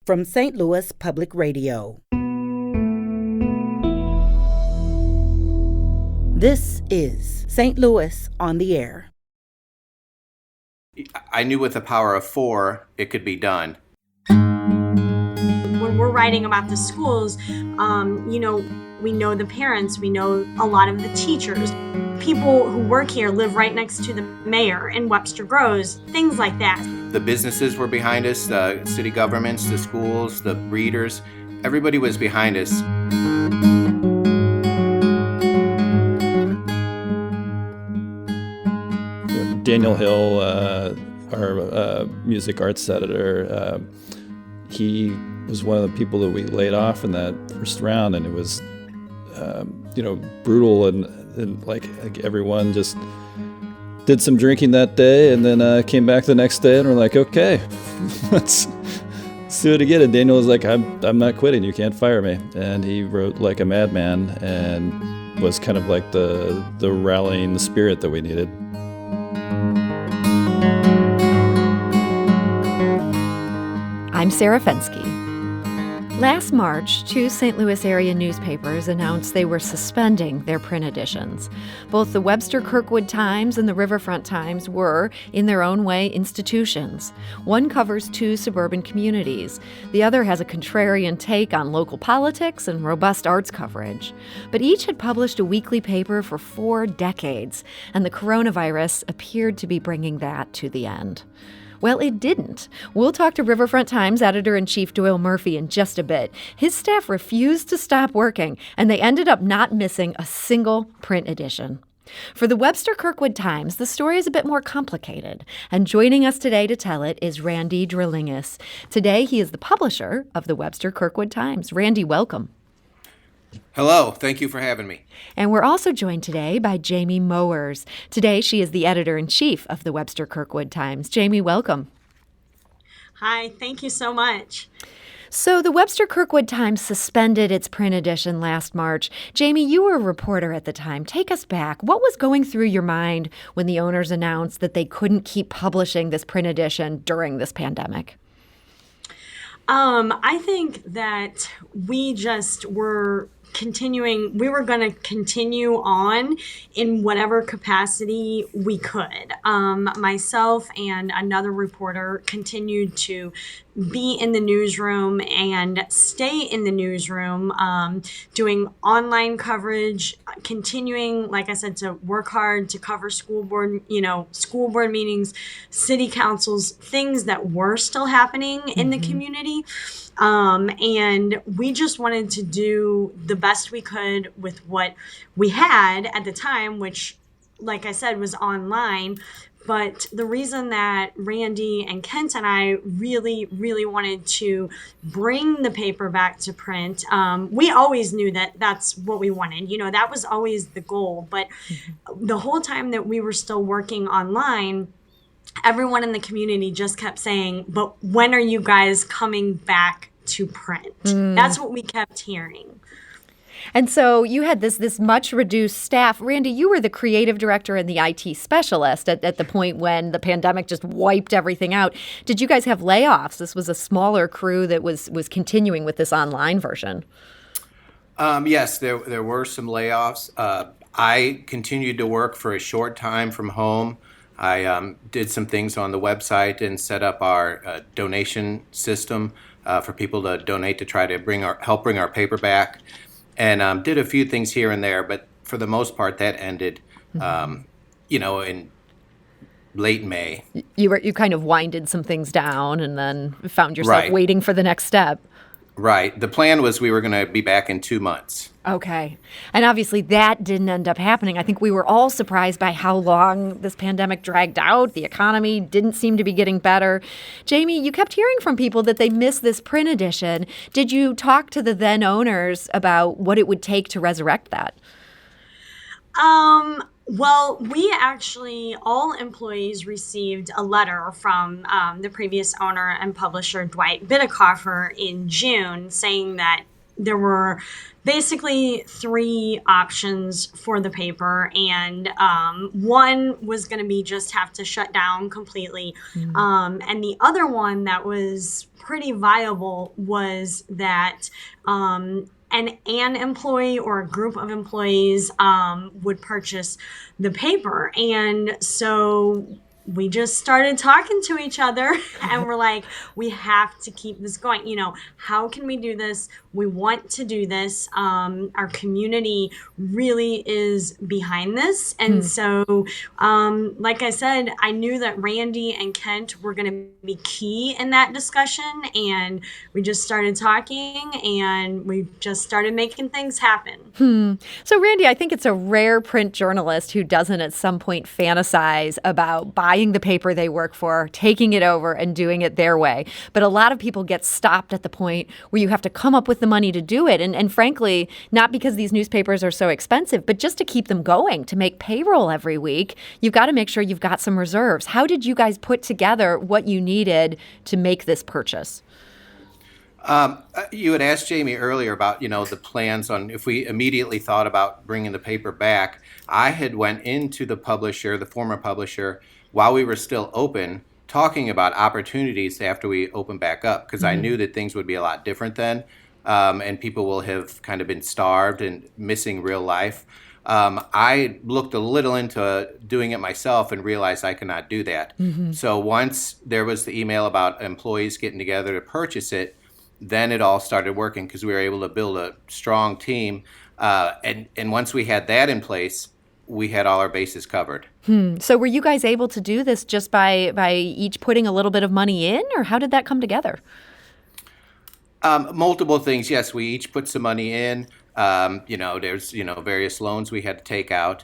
from St. Louis Public Radio. This is St. Louis on the Air. I knew with the power of 4, it could be done. When we're writing about the schools, we know the parents, we know a lot of the teachers. People who work here live right next to the mayor in Webster Groves, things like that. The businesses were behind us, the city governments, the schools, the readers. Everybody was behind us. Daniel Hill, our music arts editor, he was one of the people that we laid off in that first round, and it was, brutal, and like everyone just did some drinking that day, and then came back the next day, and we're like, okay, let's do it again. And Daniel was like, I'm not quitting. You can't fire me. And he wrote like a madman, and was kind of like the rallying spirit that we needed. I'm Sarah Fensky. Last March, 2 St. Louis area newspapers announced they were suspending their print editions. Both the Webster-Kirkwood Times and the Riverfront Times were, in their own way, institutions. One covers 2 suburban communities. The other has a contrarian take on local politics and robust arts coverage. But each had published a weekly paper for 4 decades, and the coronavirus appeared to be bringing that to the end. Well, it didn't. We'll talk to Riverfront Times editor-in-chief Doyle Murphy in just a bit. His staff refused to stop working, and they ended up not missing a single print edition. For the Webster-Kirkwood Times, the story is a bit more complicated, and joining us today to tell it is Randy Drillingus. Today, he is the publisher of the Webster-Kirkwood Times. Randy, welcome. Hello, thank you for having me. And we're also joined today by Jamie Mowers. Today, she is the editor-in-chief of the Webster-Kirkwood Times. Jamie, welcome. Hi, thank you so much. So the Webster-Kirkwood Times suspended its print edition last March. Jamie, you were a reporter at the time. Take us back. What was going through your mind when the owners announced that they couldn't keep publishing this print edition during this pandemic? I think that we just were we were going to continue on in whatever capacity we could. Myself and another reporter continued to be in the newsroom and stay in the newsroom, doing online coverage, continuing, like I said, to work hard to cover school board meetings, city councils, things that were still happening in the community. And we just wanted to do the best we could with what we had at the time, which, like I said, was online. But the reason that Randy and Kent and I really, really wanted to bring the paper back to print, we always knew that that's what we wanted. That was always the goal. But the whole time that we were still working online, everyone in the community just kept saying, but when are you guys coming back to print? That's what we kept hearing. And so you had this much reduced staff. Randy, you were the creative director and the IT specialist at the point when the pandemic just wiped everything out. Did you guys have layoffs? This was a smaller crew that was continuing with this online version. Yes, there were some layoffs. I continued to work for a short time from home. I did some things on the website and set up our donation system for people to donate to try to help bring our paper back. And did a few things here and there, but for the most part, that ended, in late May. You kind of winded some things down and then found yourself waiting for the next step. Right. The plan was we were going to be back in 2 months. Okay. And obviously that didn't end up happening. I think we were all surprised by how long this pandemic dragged out. The economy didn't seem to be getting better. Jamie, you kept hearing from people that they missed this print edition. Did you talk to the then owners about what it would take to resurrect that? Well, we actually, all employees received a letter from the previous owner and publisher, Dwight Bidekoffer, in June saying that there were basically 3 options for the paper, and one was going to be just have to shut down completely. And the other one that was pretty viable was that an employee or a group of employees would purchase the paper. And so we just started talking to each other and we're like, we have to keep this going. How can we do this? We want to do this. Our community really is behind this. And so, like I said, I knew that Randy and Kent were going to be key in that discussion. And we just started talking and we just started making things happen. So, Randy, I think it's a rare print journalist who doesn't at some point fantasize about buying the paper they work for, taking it over and doing it their way. But a lot of people get stopped at the point where you have to come up with the money to do it. And frankly, not because these newspapers are so expensive, but just to keep them going, to make payroll every week, you've got to make sure you've got some reserves. How did you guys put together what you needed to make this purchase? You had asked Jamie earlier about, the plans on if we immediately thought about bringing the paper back. I had went into the publisher, the former publisher, while we were still open, talking about opportunities after we opened back up, because I knew that things would be a lot different then, and people will have kind of been starved and missing real life. I looked a little into doing it myself and realized I could not do that. So once there was the email about employees getting together to purchase it, then it all started working because we were able to build a strong team. And once we had that in place, we had all our bases covered. So were you guys able to do this just by each putting a little bit of money in, or how did that come together? Multiple things. Yes, we each put some money in. There's, various loans we had to take out.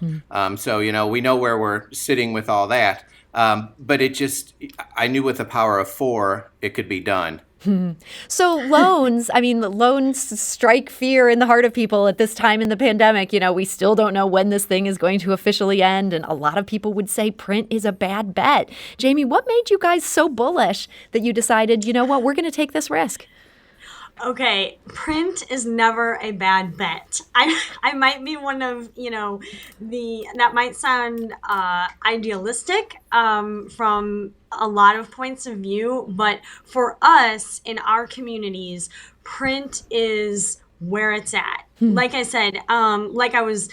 So, we know where we're sitting with all that. But I knew with the power of 4, it could be done. So loans strike fear in the heart of people at this time in the pandemic. We still don't know when this thing is going to officially end. And a lot of people would say print is a bad bet. Jamie, what made you guys so bullish that you decided, we're going to take this risk? Okay, print is never a bad bet. I might be one of, that might sound idealistic from a lot of points of view, but for us in our communities, print is where it's at. Like I said, like I was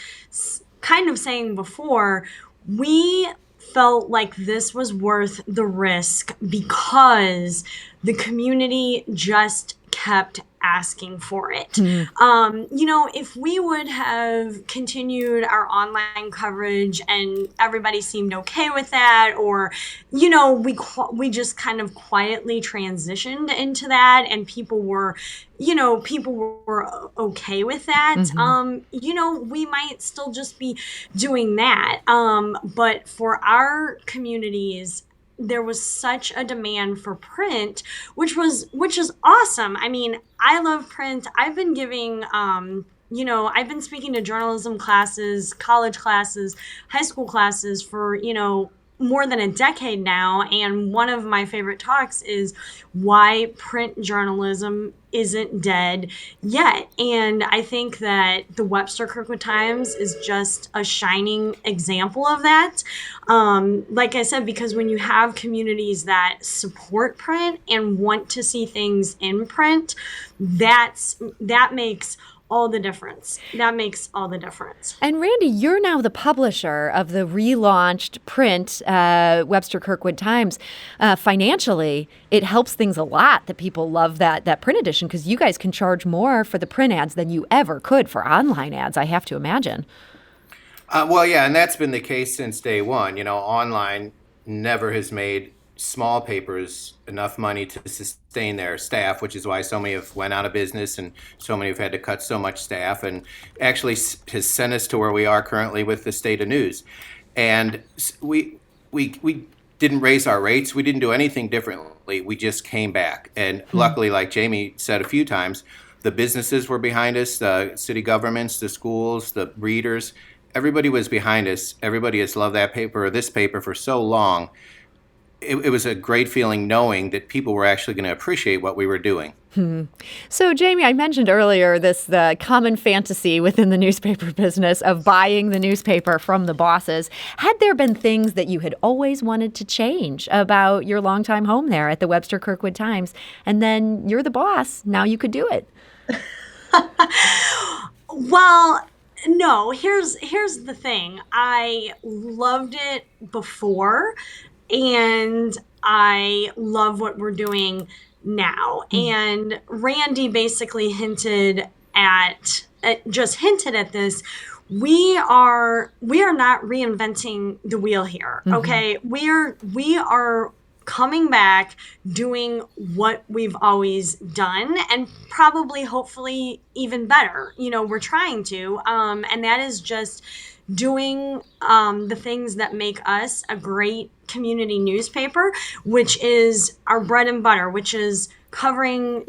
kind of saying before, we felt like this was worth the risk because the community just kept asking for it. If we would have continued our online coverage and everybody seemed okay with that, or, we just kind of quietly transitioned into that and people were okay with that, we might still just be doing that. But for our communities, there was such a demand for print, which is awesome. I mean, I love print. I've been giving, I've been speaking to journalism classes, college classes, high school classes for, more than a decade now. And one of my favorite talks is why print journalism isn't dead yet. And I think that the Webster-Kirkwood Times is just a shining example of that. Like I said, because when you have communities that support print and want to see things in print, that makes all the difference. That makes all the difference. And Randy, you're now the publisher of the relaunched print Webster-Kirkwood Times. Financially, it helps things a lot that people love that print edition because you guys can charge more for the print ads than you ever could for online ads, I have to imagine. Well, yeah, and that's been the case since day one. Online never has made small papers enough money to sustain their staff, which is why so many have went out of business and so many have had to cut so much staff, and actually has sent us to where we are currently with the state of news. And we didn't raise our rates. We didn't do anything differently. We just came back. And luckily, like Jamie said a few times, the businesses were behind us, the city governments, the schools, the readers. Everybody was behind us. Everybody has loved that paper or this paper for so long. it was a great feeling knowing that people were actually going to appreciate what we were doing. So, Jamie, I mentioned earlier the common fantasy within the newspaper business of buying the newspaper from the bosses. Had there been things that you had always wanted to change about your longtime home there at the Webster-Kirkwood Times, and then you're the boss, now you could do it? Well, no, here's the thing. I loved it before, and I love what we're doing now. And Randy basically hinted at this. We are not reinventing the wheel here. Okay. We are coming back doing what we've always done, and probably hopefully even better. We're trying to, and that is just doing the things that make us a great community newspaper, which is our bread and butter, which is covering,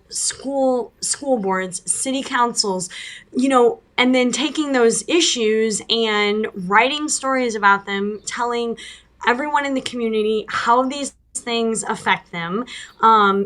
school boards, city councils, and then taking those issues and writing stories about them, telling everyone in the community how these things affect them.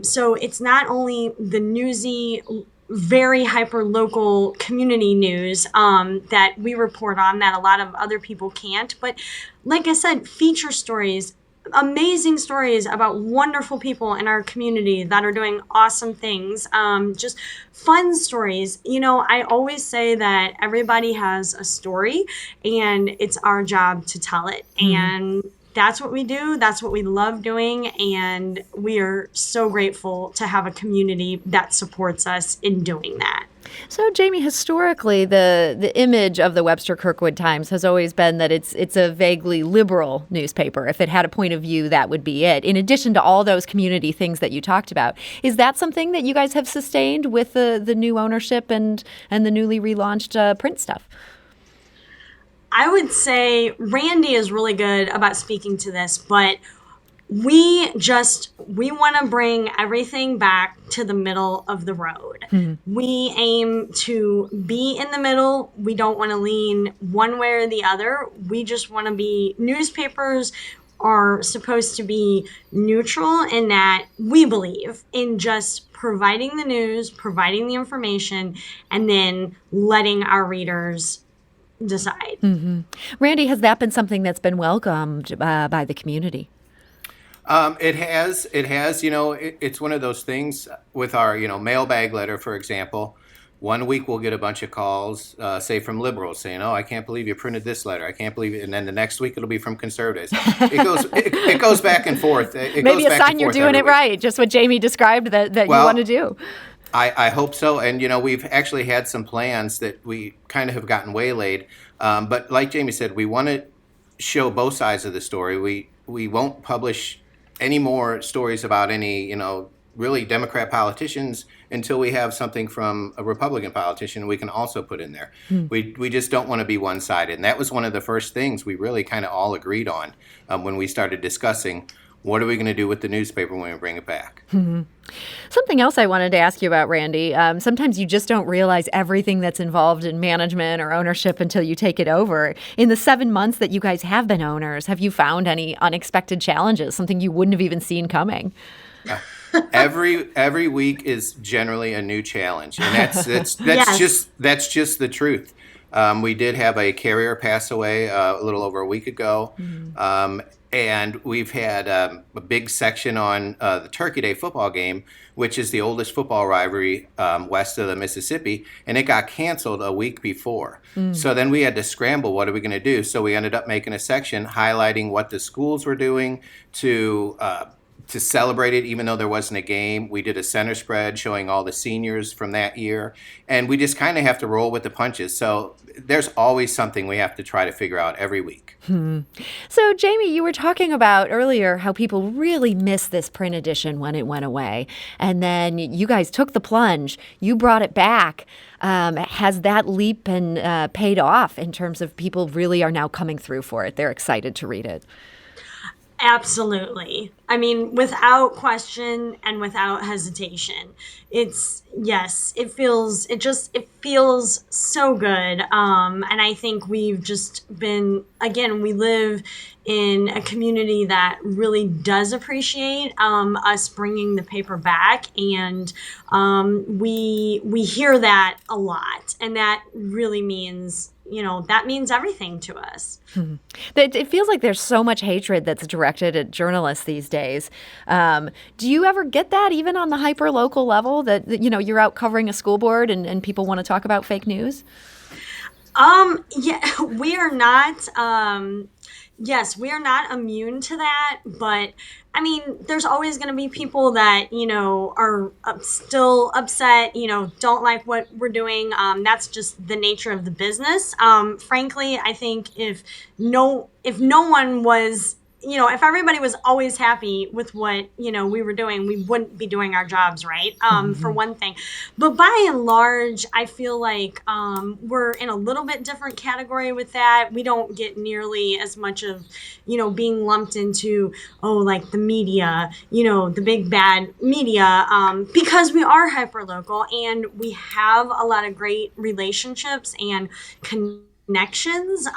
So it's not only the newsy, very hyper local community news that we report on that a lot of other people can't, but like I said, feature stories, amazing stories about wonderful people in our community that are doing awesome things, just fun stories. I always say that everybody has a story and it's our job to tell it. And that's what we do. That's what we love doing. And we are so grateful to have a community that supports us in doing that. So, Jamie, historically, the image of the Webster-Kirkwood Times has always been that it's a vaguely liberal newspaper. If it had a point of view, that would be it. In addition to all those community things that you talked about, is that something that you guys have sustained with the new ownership and the newly relaunched print stuff? I would say Randy is really good about speaking to this, but we want to bring everything back to the middle of the road. We aim to be in the middle. We don't want to lean one way or the other. We just want to be, newspapers are supposed to be neutral in that we believe in just providing the news, providing the information, and then letting our readers decide. Randy, has that been something that's been welcomed by the community? It has. It's one of those things with our, mailbag letter, for example. One week we'll get a bunch of calls, say from liberals saying, "Oh, I can't believe you printed this letter. I can't believe it." And then the next week it'll be from conservatives. It goes back and forth. Maybe a sign you're doing it right, just what Jamie described that you want to do. I hope so. And, we've actually had some plans that we kind of have gotten waylaid. But like Jamie said, we want to show both sides of the story. We won't publish any more stories about any, really Democrat politicians until we have something from a Republican politician we can also put in there. We just don't want to be one-sided. And that was one of the first things we really kind of all agreed on when we started discussing what are we going to do with the newspaper when we bring it back. Something else I wanted to ask you about, Randy. Sometimes you just don't realize everything that's involved in management or ownership until you take it over. In the 7 months that you guys have been owners, have you found any unexpected challenges, something you wouldn't have even seen coming? Every week is generally a new challenge, and that's Yes. just the truth. We did have a carrier pass away a little over a week ago. And we've had a big section on the Turkey Day football game, which is the oldest football rivalry west of the Mississippi, and it got canceled a week before. So then we had to scramble, what are we going to do? So we ended up making a section highlighting what the schools were doing to celebrate it, even though there wasn't a game. We did a center spread showing all the seniors from that year, and we just kind of have to roll with the punches. So there's always something we have to try to figure out every week. So, Jamie, you were talking about earlier how people really miss this print edition when it went away. And then you guys took the plunge. You brought it back. Has that leap and paid off in terms of people really are now coming through for it? They're excited to read it. Absolutely. I mean, without question and without hesitation. It feels so good. And I think we've just been, again, we live in a community that really does appreciate us bringing the paper back, and we hear that a lot, and that really means, that means everything to us. It feels like there's so much hatred that's directed at journalists these days. Do you ever get that even on the hyper-local level that you're out covering a school board and people want to talk about fake news? Yeah, we are not. Yes, we are not immune to that, but I mean, there's always going to be people that, are still upset, don't like what we're doing. That's just the nature of the business. Frankly, I think if no one was, if everybody was always happy with what, we were doing, we wouldn't be doing our jobs, right? For one thing. But by and large, I feel like we're in a little bit different category with that. We don't get nearly as much of, being lumped into, like the media, the big bad media, because we are hyper-local and we have a lot of great relationships and connections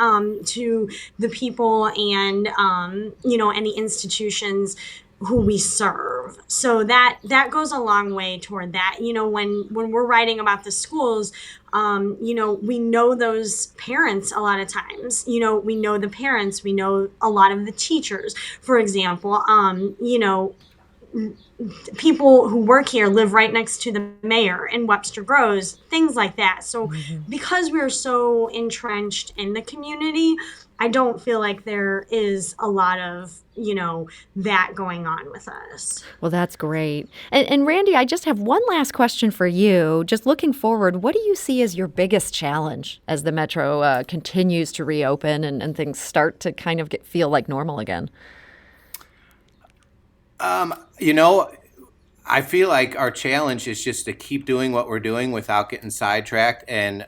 to the people and and the institutions who we serve. So that goes a long way toward that. When we're writing about the schools, we know those parents a lot of times. We know the parents, we know a lot of the teachers. For example, people who work here live right next to the mayor in Webster Groves, things like that. So because we're so entrenched in the community, I don't feel like there is a lot of, that going on with us. Well, that's great. And Randy, I just have one last question for you. Just looking forward, what do you see as your biggest challenge as the Metro continues to reopen and things start to kind of feel like normal again? I feel like our challenge is just to keep doing what we're doing without getting sidetracked and,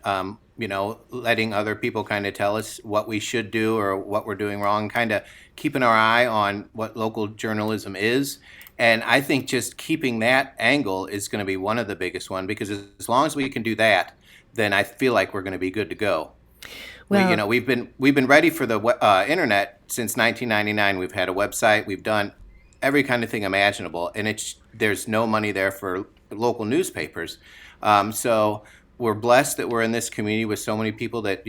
letting other people kind of tell us what we should do or what we're doing wrong, kind of keeping our eye on what local journalism is. And I think just keeping that angle is going to be one of the biggest one, because as long as we can do that, then I feel like we're going to be good to go. Well, we've been ready for the internet since 1999. We've had a website. We've done every kind of thing imaginable, and there's no money there for local newspapers. So we're blessed that we're in this community with so many people that,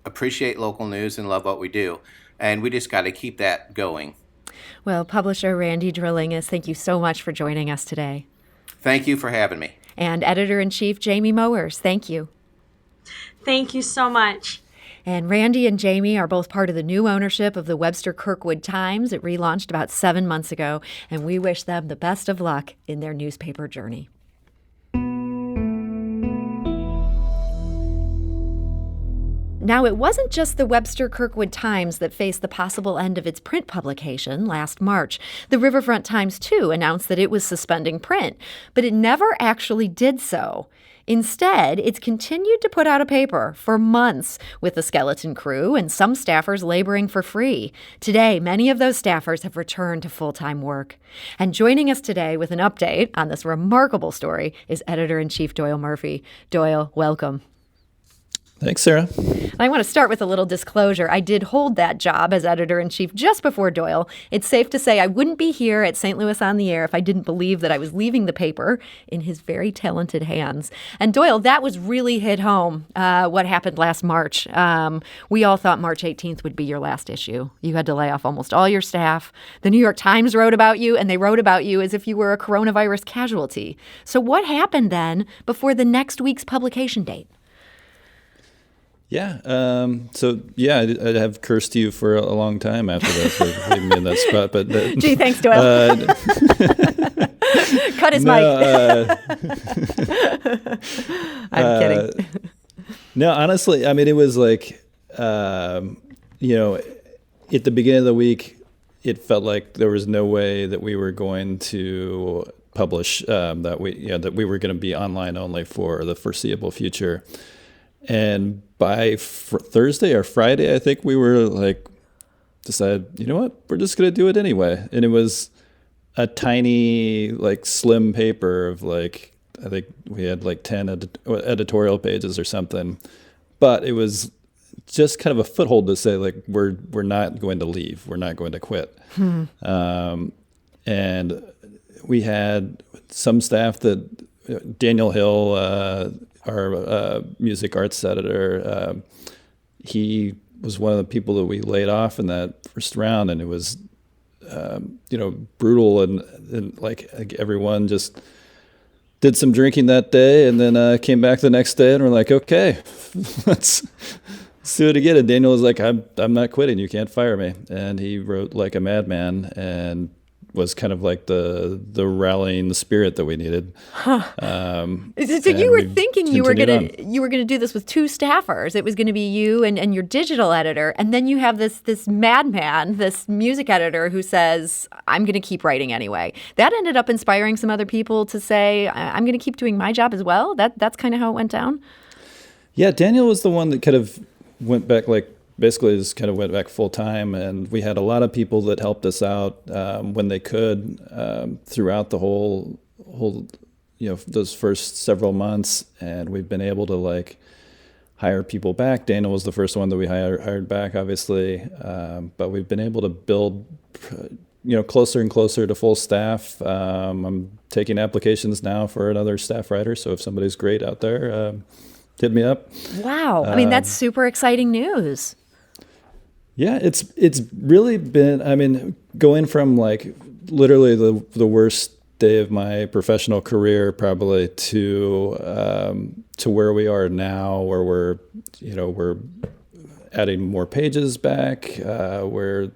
appreciate local news and love what we do. And we just got to keep that going. Well, publisher Randy Drillingus, thank you so much for joining us today. Thank you for having me. And Editor-in-Chief Jamie Mowers, thank you. Thank you so much. And Randy and Jamie are both part of the new ownership of the Webster-Kirkwood Times. It relaunched about 7 months ago, and we wish them the best of luck in their newspaper journey. Now, it wasn't just the Webster-Kirkwood Times that faced the possible end of its print publication last March. The Riverfront Times, too, announced that it was suspending print, but it never actually did so. Instead, it's continued to put out a paper for months with a skeleton crew and some staffers laboring for free. Today, many of those staffers have returned to full-time work. And joining us today with an update on this remarkable story is Editor-in-Chief Doyle Murphy. Doyle, welcome. Thanks, Sarah. I want to start with a little disclosure. I did hold that job as editor-in-chief just before Doyle. It's safe to say I wouldn't be here at St. Louis on the Air if I didn't believe that I was leaving the paper in his very talented hands. And Doyle, that was really hit home, what happened last March. We all thought March 18th would be your last issue. You had to lay off almost all your staff. The New York Times wrote about you, and they wrote about you as if you were a coronavirus casualty. So what happened then before the next week's publication date? Yeah. I have cursed you for a long time after that for leaving me in that spot. But gee, thanks, Doyle. Cut his mic. I'm kidding. No, honestly, I mean, it was like, at the beginning of the week, it felt like there was no way that we were going to publish, that we were going to be online only for the foreseeable future. And by Thursday or Friday, I think we were decided, you know what, we're just going to do it anyway. And it was a tiny, slim paper of I think we had 10 editorial pages or something. But it was just kind of a foothold to say, like, we're not going to leave. We're not going to quit. And we had some staff that Daniel Hill, our music arts editor, he was one of the people that we laid off in that first round, and it was, brutal, and like everyone just did some drinking that day, and then came back the next day, and we're like, okay, let's do it again. And Daniel was like, I'm not quitting. You can't fire me. And he wrote like a madman, and was kind of like the rallying spirit that we needed. So you were thinking you were gonna do this with two staffers. It was gonna be you and your digital editor, and then you have this madman, this music editor who says, "I'm gonna keep writing anyway." That ended up inspiring some other people to say, "I'm gonna keep doing my job as well." That's kind of how it went down. Yeah, Daniel was the one that kind of went back, like, basically just kind of went back full time, and we had a lot of people that helped us out when they could throughout the whole those first several months, and we've been able to like hire people back. Daniel was the first one that we hired back, obviously, but we've been able to build closer and closer to full staff. I'm taking applications now for another staff writer, so if somebody's great out there, hit me up. Wow, I mean, that's super exciting news. Yeah, it's really been, I mean, going from like literally the worst day of my professional career probably to where we are now, where we're adding more pages back, we're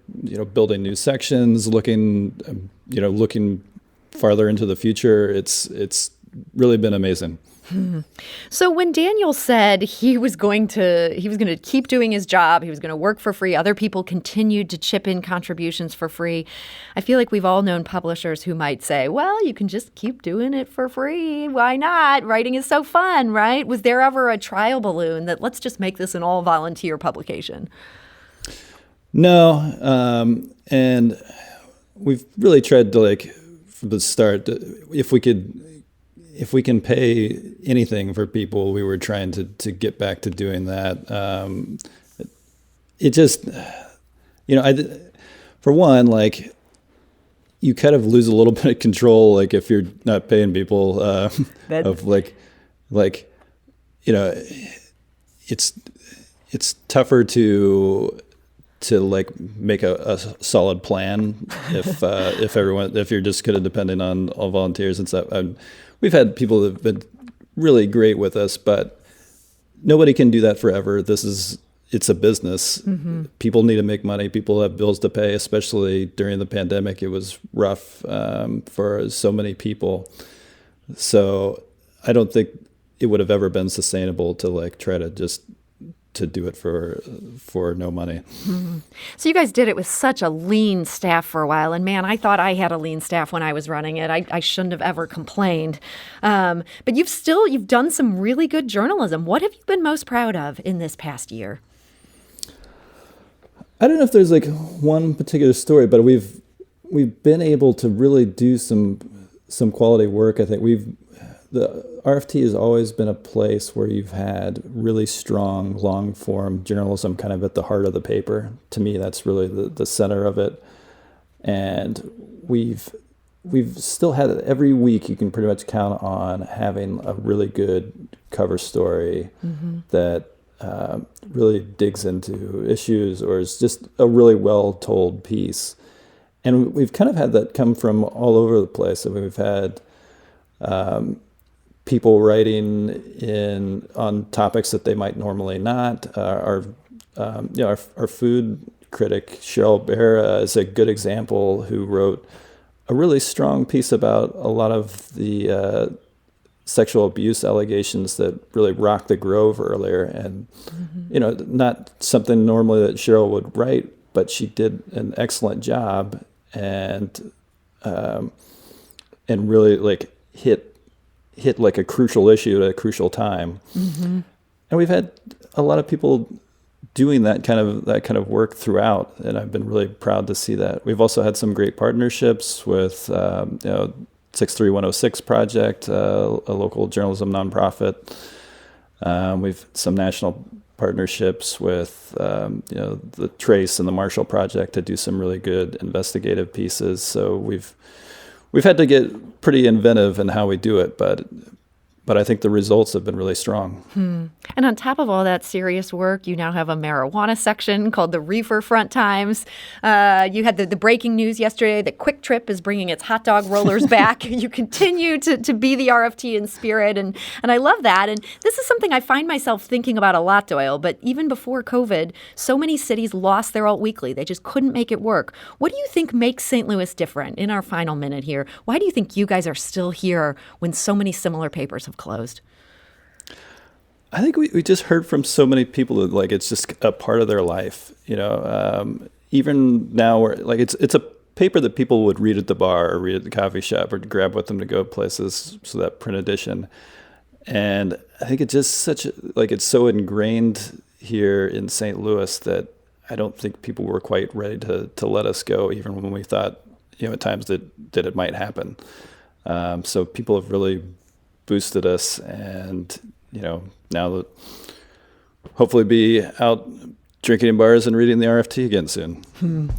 building new sections, looking farther into the future. It's really been amazing. So when Daniel said he was going to keep doing his job, he was going to work for free, other people continued to chip in contributions for free. I feel like we've all known publishers who might say, well, you can just keep doing it for free. Why not? Writing is so fun, right? Was there ever a trial balloon that let's just make this an all volunteer publication? No. And we've really tried to, like, from the start, if we can pay anything for people, we were trying to get back to doing that. It just, for one, like, you kind of lose a little bit of control, like, if you're not paying people, of it's tougher to like make a solid plan if you're just kind of depending on all volunteers and stuff. We've had people that have been really great with us, but nobody can do that forever. It's a business. Mm-hmm. People need to make money. People have bills to pay, especially during the pandemic. It was rough for so many people. So I don't think it would have ever been sustainable to like try to just to do it for no money. Mm-hmm. So you guys did it with such a lean staff for a while, and man, I thought I had a lean staff when I was running it. I shouldn't have ever complained. But you've done some really good journalism. What have you been most proud of in this past year? I don't know if there's like one particular story, but we've been able to really do some quality work. I think the RFT has always been a place where you've had really strong, long-form journalism kind of at the heart of the paper. To me, that's really the center of it. And we've still had it every week. You can pretty much count on having a really good cover story mm-hmm. that really digs into issues or is just a really well-told piece. And we've kind of had that come from all over the place. I mean, we've had people writing on topics that they might normally not. Our food critic Cheryl Bear is a good example, who wrote a really strong piece about a lot of the sexual abuse allegations that really rocked the Grove earlier, and mm-hmm. Not something normally that Cheryl would write, but she did an excellent job and really like hit like a crucial issue at a crucial time. Mm-hmm. And we've had a lot of people doing that kind of work throughout, and I've been really proud to see that. We've also had some great partnerships with 63106 Project, a local journalism nonprofit. We've some national partnerships with the Trace and the Marshall Project to do some really good investigative pieces. So we've had to get pretty inventive in how we do it, but I think the results have been really strong. And on top of all that serious work, you now have a marijuana section called the Riverfront Times. You had the breaking news yesterday that Quick Trip is bringing its hot dog rollers back. You continue to be the RFT in spirit, and I love that. And this is something I find myself thinking about a lot, Doyle, but even before COVID, so many cities lost their alt weekly. They just couldn't make it work. What do you think makes St. Louis different? In our final minute here, why do you think you guys are still here when so many similar papers have closed? I think we just heard from so many people that like it's just a part of their life. Even now, it's a paper that people would read at the bar or read at the coffee shop or grab with them to go places. So that print edition, and I think it's just it's so ingrained here in St. Louis that I don't think people were quite ready to let us go, even when we thought at times that it might happen. So people have really boosted us, and now that hopefully be out drinking in bars and reading the RFT again soon.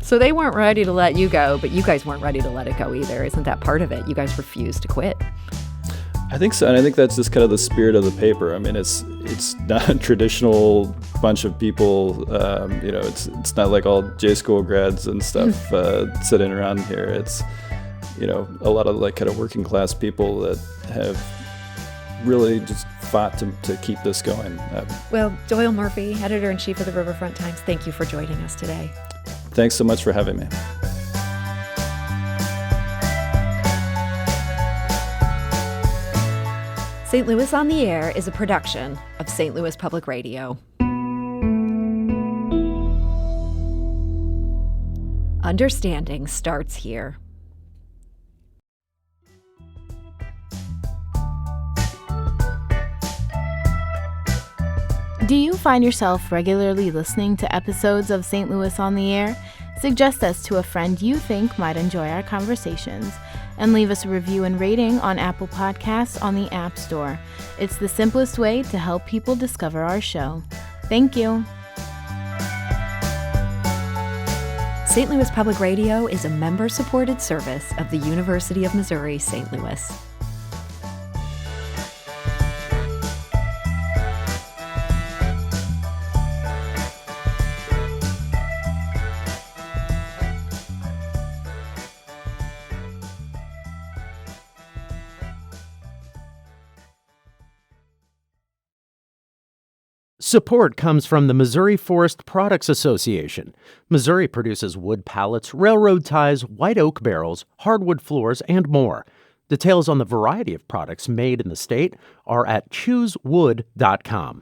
So they weren't ready to let you go, but you guys weren't ready to let it go either. Isn't that part of it? You guys refused to quit. I think so, and I think that's just kind of the spirit of the paper. I mean, it's not a traditional bunch of people. It's not like all J school grads and stuff sitting around here. It's a lot of kind of working class people that have really just fought to keep this going. Well, Doyle Murphy, editor-in-chief of the Riverfront Times, thank you for joining us today. Thanks so much for having me. St. Louis on the Air is a production of St. Louis Public Radio. Understanding starts here. Do you find yourself regularly listening to episodes of St. Louis on the Air? Suggest us to a friend you think might enjoy our conversations, and leave us a review and rating on Apple Podcasts on the App Store. It's the simplest way to help people discover our show. Thank you. St. Louis Public Radio is a member-supported service of the University of Missouri, St. Louis. Support comes from the Missouri Forest Products Association. Missouri produces wood pallets, railroad ties, white oak barrels, hardwood floors, and more. Details on the variety of products made in the state are at choosewood.com.